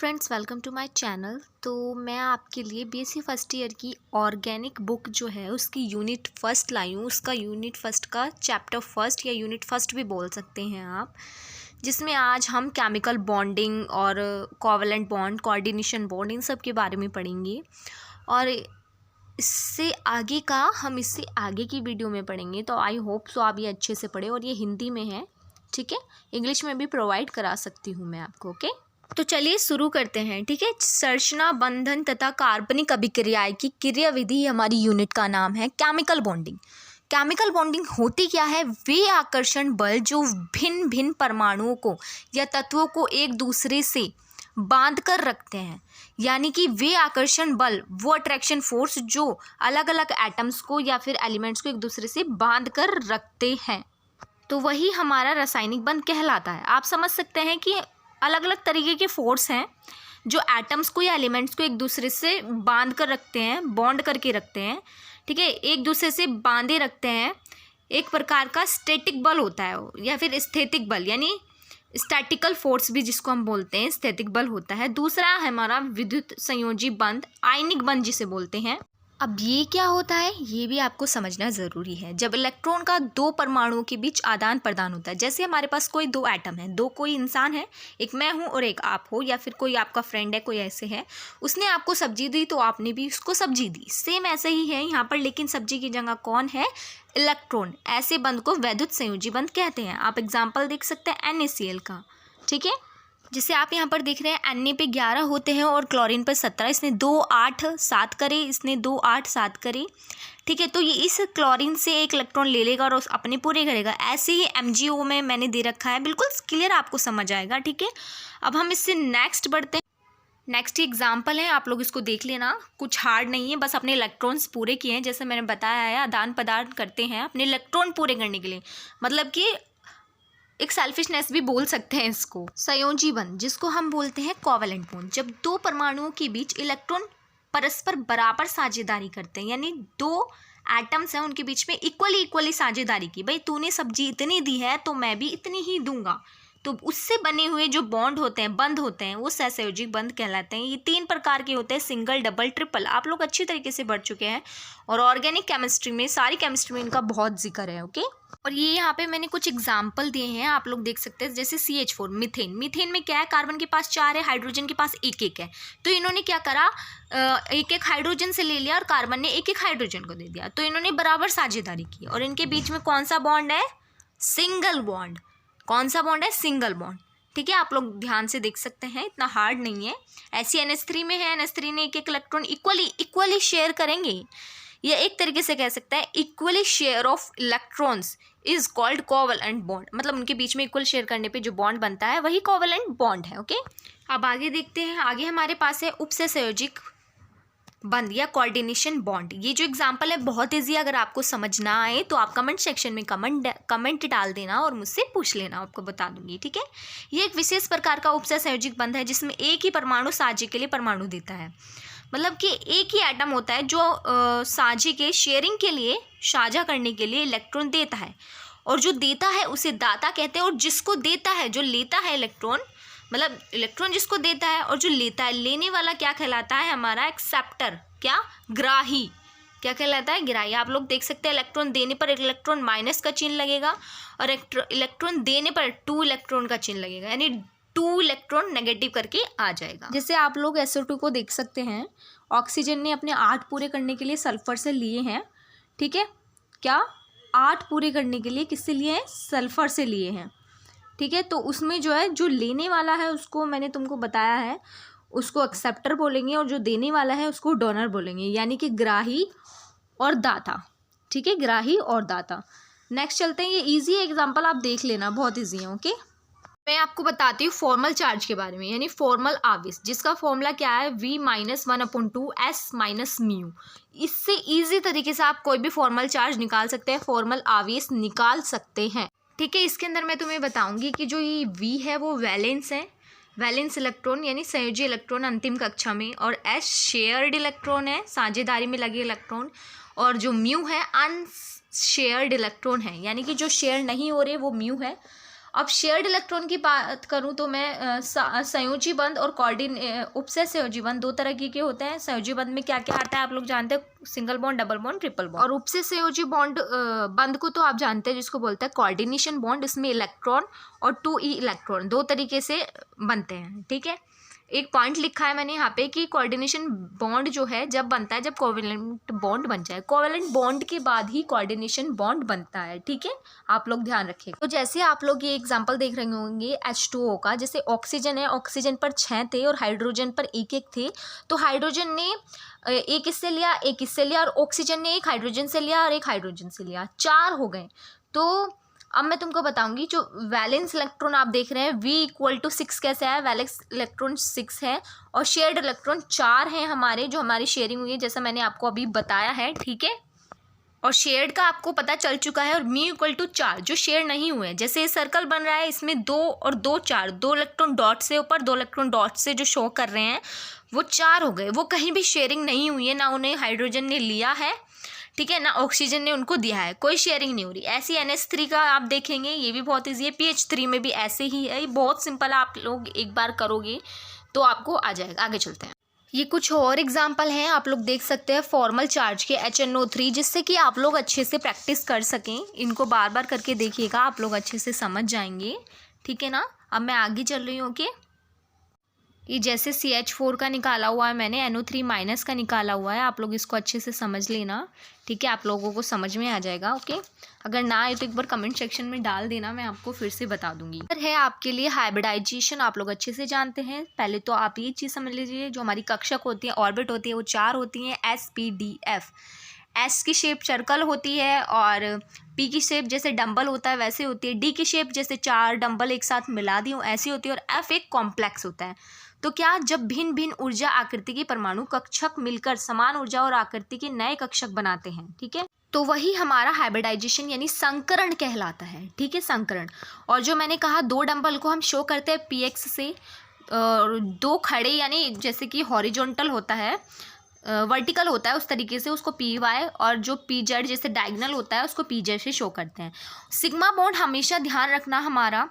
Friends, welcome to my channel. तो मैं आपके लिए बीएससी फर्स्ट ईयर की ऑर्गेनिक बुक जो है उसकी यूनिट फर्स्ट लाई हूँ। उसका यूनिट फर्स्ट का चैप्टर फर्स्ट या यूनिट फर्स्ट भी बोल सकते हैं आप, जिसमें आज हम केमिकल बॉन्डिंग और कोवलेंट बॉन्ड, कोऑर्डिनेशन बॉन्ड, इन सब के बारे में पढ़ेंगे। और इससे आगे की वीडियो में पढ़ेंगे। तो आई होप सो आप ये अच्छे से पढ़े। और ये हिंदी में है, ठीक है। इंग्लिश में भी प्रोवाइड करा सकती हूँ मैं आपको, ओके। तो चलिए शुरू करते हैं, ठीक है। संरचना, बंधन तथा कार्बनिक अभिक्रियाएं की क्रियाविधि हमारी यूनिट का नाम है केमिकल बॉन्डिंग। केमिकल बॉन्डिंग होती क्या है? वे आकर्षण बल जो भिन्न भिन्न परमाणुओं को या तत्वों को एक दूसरे से बांध कर रखते हैं। यानी कि वे आकर्षण बल, वो अट्रैक्शन फोर्स जो अलग अलग एटम्स को या फिर एलिमेंट्स को एक दूसरे से बांध कर रखते हैं, तो वही हमारा रासायनिक बंध कहलाता है। आप समझ सकते हैं कि अलग अलग तरीके के फोर्स हैं जो एटम्स को या एलिमेंट्स को एक दूसरे से बांध कर रखते हैं, बॉन्ड करके रखते हैं, ठीक है, एक दूसरे से बांधे रखते हैं। एक प्रकार का स्टैटिक बल होता है या फिर स्थैतिक बल, यानी स्टैटिकल फोर्स भी जिसको हम बोलते हैं, स्थैतिक बल होता है। दूसरा है हमारा विद्युत संयोजी बंध, आयनिक बंध जिसे बोलते हैं। अब ये क्या होता है ये भी आपको समझना ज़रूरी है। जब इलेक्ट्रॉन का दो परमाणुओं के बीच आदान प्रदान होता है, जैसे हमारे पास कोई दो एटम है, दो कोई इंसान है, एक मैं हूँ और एक आप हो, या फिर कोई आपका फ्रेंड है, कोई ऐसे है, उसने आपको सब्जी दी तो आपने भी उसको सब्जी दी। सेम ऐसे ही है यहाँ पर, लेकिन सब्जी की जगह कौन है? इलेक्ट्रॉन। ऐसे बंध को वैद्युत संयोजी बंध कहते हैं। आप एग्जाम्पल देख सकते हैं NaCl का, ठीक है। जिसे आप यहाँ पर देख रहे हैं, Na पे 11 होते हैं और क्लोरीन पर 17। इसने 2 8 7 करे, इसने 2 8 7 करे, ठीक है। तो ये इस क्लोरीन से एक इलेक्ट्रॉन ले लेगा और अपने पूरे करेगा। ऐसे ही MgO में मैंने दे रखा है, बिल्कुल क्लियर आपको समझ आएगा, ठीक है। अब हम इससे नेक्स्ट बढ़ते हैं। नेक्स्ट एग्जाम्पल है, आप लोग इसको देख लेना, कुछ हार्ड नहीं है, बस अपने इलेक्ट्रॉन्स पूरे किए हैं। जैसे मैंने बताया है, आदान प्रदान करते हैं अपने इलेक्ट्रॉन पूरे करने के लिए, मतलब कि एक सेल्फिशनेस भी बोल सकते हैं इसको। संयोजी बंध जिसको हम बोलते हैं कोवलेंट बॉन्ड, जब दो परमाणुओं के बीच इलेक्ट्रॉन परस्पर बराबर साझेदारी करते हैं, यानी दो एटम्स हैं उनके बीच में इक्वली साझेदारी की। भाई तूने सब्जी इतनी दी है तो मैं भी इतनी ही दूंगा, तो उससे बने हुए जो बॉन्ड होते हैं, बंध होते हैं, वो सहसंयोजी बंध कहलाते हैं। ये 3 प्रकार के होते हैं, सिंगल, डबल, ट्रिपल। आप लोग अच्छी तरीके से बढ़ चुके हैं और ऑर्गेनिक केमिस्ट्री में, सारी केमिस्ट्री में इनका बहुत जिक्र है, ओके। और ये यहाँ पे मैंने कुछ एग्जाम्पल दिए हैं, आप लोग देख सकते हैं। जैसे CH4 मीथेन। मीथेन में क्या है? कार्बन के पास 4 है, हाइड्रोजन के पास 1 है। तो इन्होंने क्या करा, एक एक हाइड्रोजन से ले लिया और कार्बन ने एक एक हाइड्रोजन को दे दिया, तो इन्होंने बराबर साझेदारी की। और इनके बीच में कौन सा बॉन्ड है? Single bond. कौन सा बॉन्ड है? सिंगल बॉन्ड, ठीक है। आप लोग ध्यान से देख सकते हैं, इतना हार्ड नहीं है। ऐसी NH3 में है, NH3 ने एक एक इलेक्ट्रॉन इक्वली शेयर करेंगे। ये एक तरीके से कह सकते हैं equally share of electrons is called covalent bond. मतलब उनके बीच में इक्वल शेयर करने पे जो बॉन्ड बनता है वही कोवलेंट बॉन्ड है, ओके। अब आगे देखते हैं। आगे हमारे पास है उपसहसंयोजिक बंध या कोऑर्डिनेशन बॉन्ड। ये जो एग्जांपल है बहुत ईजी, अगर आपको समझ ना आए तो आप कमेंट सेक्शन में कमेंट डाल देना और मुझसे पूछ लेना, आपको बता दूंगी, ठीक है। ये एक विशेष प्रकार का उपसहसंयोजिक बंध है जिसमें एक ही परमाणु साझे के लिए परमाणु देता है। मतलब कि एक ही एटम होता है जो साझे के शेयरिंग के लिए, साझा करने के लिए इलेक्ट्रॉन देता है, और जो देता है उसे दाता कहते हैं। और जिसको देता है, जो लेता है इलेक्ट्रॉन, मतलब इलेक्ट्रॉन जिसको देता है और जो लेता है, लेने वाला क्या कहलाता है? हमारा एक्सेप्टर। क्या? ग्राही। क्या कहलाता है? ग्राही। आप लोग देख सकते हैं, इलेक्ट्रॉन देने पर एक इलेक्ट्रॉन माइनस का चिन्ह लगेगा और इलेक्ट्रॉन देने पर 2 इलेक्ट्रॉन का चिन्ह लगेगा, यानी 2 इलेक्ट्रॉन नेगेटिव करके आ जाएगा। जैसे आप लोग SO2 को देख सकते हैं, ऑक्सीजन ने अपने 8 पूरे करने के लिए सल्फर से लिए हैं, ठीक है। क्या? 8 पूरे करने के लिए किससे लिए हैं? सल्फर से लिए हैं, ठीक है। तो उसमें जो है, जो लेने वाला है उसको मैंने तुमको बताया है, उसको एक्सेप्टर बोलेंगे, और जो देने वाला है उसको डोनर बोलेंगे, यानी कि ग्राही और दाता, ठीक है। ग्राही और दाता। नेक्स्ट चलते हैं। ये इजी एग्जांपल आप देख लेना, बहुत इजी है, ओके। मैं आपको बताती हूँ फॉर्मल चार्ज के बारे में, यानी फॉर्मल आवेश, जिसका फॉर्मूला क्या है? V-1/2 S-μ। इससे इजी तरीके से आप कोई भी फॉर्मल चार्ज निकाल सकते हैं, फॉर्मल आवेश निकाल सकते हैं, ठीक है। इसके अंदर मैं तुम्हें बताऊंगी कि जो ये V है वो वैलेंस है, वैलेंस इलेक्ट्रॉन यानी संयोजी इलेक्ट्रॉन अंतिम कक्षा में, और S शेयर्ड इलेक्ट्रॉन है, साझेदारी में लगे इलेक्ट्रॉन, और जो म्यू है अनशेयर्ड इलेक्ट्रॉन है, यानी कि जो शेयर नहीं हो रहे वो म्यू है। अब शेयर्ड इलेक्ट्रॉन की बात करूं तो मैं संयोजी बंध और उपसय संयोजी बंध दो तरह के होते हैं। संयोजी बंध में क्या क्या आता है आप लोग जानते हैं, single bond, double bond, triple bond. और उपसय संयोजी बंध को तो आप जानते हैं जिसको बोलते हैं कोऑर्डिनेशन बॉन्ड। इसमें इलेक्ट्रॉन और 2e इलेक्ट्रॉन दो तरीके से बनते हैं, ठीक है। एक पॉइंट लिखा है मैंने यहाँ पे कि कोऑर्डिनेशन बॉन्ड जो है जब बनता है जब कोवेलेंट बॉन्ड बन जाए। कोवेलेंट बॉन्ड के बाद ही कोऑर्डिनेशन बॉन्ड बनता है, ठीक है, आप लोग ध्यान रखिएगा। तो जैसे आप लोग ये एग्जांपल देख रहे होंगे H2O का, जैसे ऑक्सीजन है, ऑक्सीजन पर 6 थे और हाइड्रोजन पर 1-1 थे। तो हाइड्रोजन ने एक इससे लिया, एक इससे लिया, और ऑक्सीजन ने एक हाइड्रोजन से लिया और एक हाइड्रोजन से लिया, 4 हो गए। तो अब मैं तुमको बताऊंगी जो वैलेंस इलेक्ट्रॉन आप देख रहे हैं V=6 कैसे है। वैलेंस इलेक्ट्रॉन 6 है और शेयर्ड इलेक्ट्रॉन 4 हैं हमारे, जो हमारी शेयरिंग हुई है जैसा मैंने आपको अभी बताया है, ठीक है। और शेयर्ड का आपको पता चल चुका है। और μ=4 जो शेयर नहीं हुए, जैसे सर्कल बन रहा है इसमें 2 और 2 4, 2 इलेक्ट्रॉन डॉट से ऊपर, 2 इलेक्ट्रॉन डॉट से जो शो कर रहे हैं वो 4 हो गए। वो कहीं भी शेयरिंग नहीं हुई है, ना उन्हें हाइड्रोजन ने लिया है, ठीक है, ना ऑक्सीजन ने उनको दिया है, कोई शेयरिंग नहीं हो रही। ऐसी NH3 का आप देखेंगे, ये भी बहुत ईजी है। PH3 में भी ऐसे ही है, ये बहुत सिंपल है, आप लोग एक बार करोगे तो आपको आ जाएगा। आगे चलते हैं। ये कुछ और एग्जाम्पल हैं, आप लोग देख सकते हैं फॉर्मल चार्ज के HNO3, जिससे कि आप लोग अच्छे से प्रैक्टिस कर सकें। इनको बार बार करके देखिएगा, आप लोग अच्छे से समझ जाएंगे, ठीक है ना। अब मैं आगे चल रही हूँ कि ये जैसे CH4 का निकाला हुआ है मैंने, NO3- का निकाला हुआ है, आप लोग इसको अच्छे से समझ लेना, ठीक है, आप लोगों को समझ में आ जाएगा, ओके। अगर ना आए तो एक बार कमेंट सेक्शन में डाल देना, मैं आपको फिर से बता दूंगी। है आपके लिए हाइब्रिडाइजेशन, आप लोग अच्छे से जानते हैं। पहले तो आप ये चीज़ समझ लीजिए, जो हमारी कक्षक होती है, ऑर्बिट होती है, वो 4 होती हैं, SPDF। S की शेप सर्कल होती है और P की शेप जैसे डंबल होता है वैसे होती है, D की शेप जैसे 4 डंबल एक साथ मिला दी हूँ ऐसी होती है, और F एक कॉम्प्लेक्स होता है। तो क्या, जब भिन्न भिन्न ऊर्जा आकृति के परमाणु कक्षक मिलकर समान ऊर्जा और आकृति के नए कक्षक बनाते हैं, ठीक है, तो वही हमारा हाइब्रिडाइजेशन यानी संकरण कहलाता है, ठीक है, संकरण। और जो मैंने कहा 2 डंबल को हम शो करते हैं PX से, 2 खड़े यानी जैसे कि हॉरिजॉन्टल होता है, वर्टिकल होता है उस तरीके से उसको PY, और जो PZ जैसे डायगोनल होता है उसको PZ से शो करते हैं। सिग्मा बॉन्ड हमेशा ध्यान रखना हमारा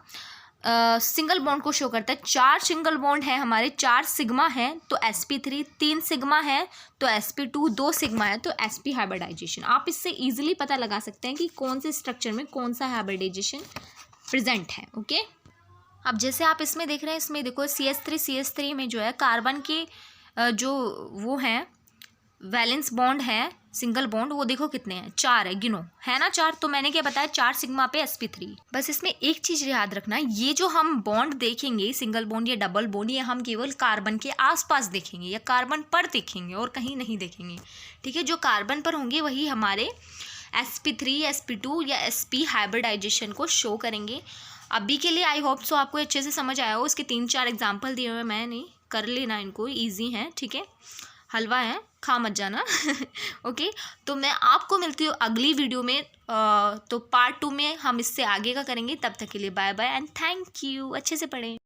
सिंगल बॉन्ड को शो करता है। 4 सिंगल बॉन्ड है हमारे, 4 सिग्मा है तो sp3, 3 सिग्मा है तो sp2, 2 सिग्मा है तो sp हाइब्रिडाइजेशन। आप इससे इजीली पता लगा सकते हैं कि कौन से स्ट्रक्चर में कौन सा हाइब्रिडाइजेशन प्रेजेंट है, ओके। अब जैसे आप इसमें देख रहे हैं, इसमें देखो CH3 में जो है कार्बन के जो वो है वैलेंस बॉन्ड है, सिंगल बॉन्ड, वो देखो कितने हैं, 4 है, गिनो, है ना 4। तो मैंने क्या बताया, 4 सिग्मा पे sp3। बस इसमें एक चीज़ याद रखना, ये जो हम बॉन्ड देखेंगे सिंगल बॉन्ड या डबल बॉन्ड, ये हम केवल कार्बन के आसपास देखेंगे या कार्बन पर देखेंगे और कहीं नहीं देखेंगे, ठीक है। जो कार्बन पर होंगे वही हमारे sp3, sp2 या sp हाइब्रिडाइजेशन को शो करेंगे। अभी के लिए आई होप सो आपको अच्छे से समझ आया हो। इसके 3-4 एग्जाम्पल दिए हुए मैंने, कर लेना इनको, ईजी हैं, ठीक है, हलवा है, खा मत जाना ओके। तो मैं आपको मिलती हूँ अगली वीडियो में, तो पार्ट 2 में हम इससे आगे का करेंगे। तब तक के लिए bye bye and thank you. अच्छे से पढ़ें।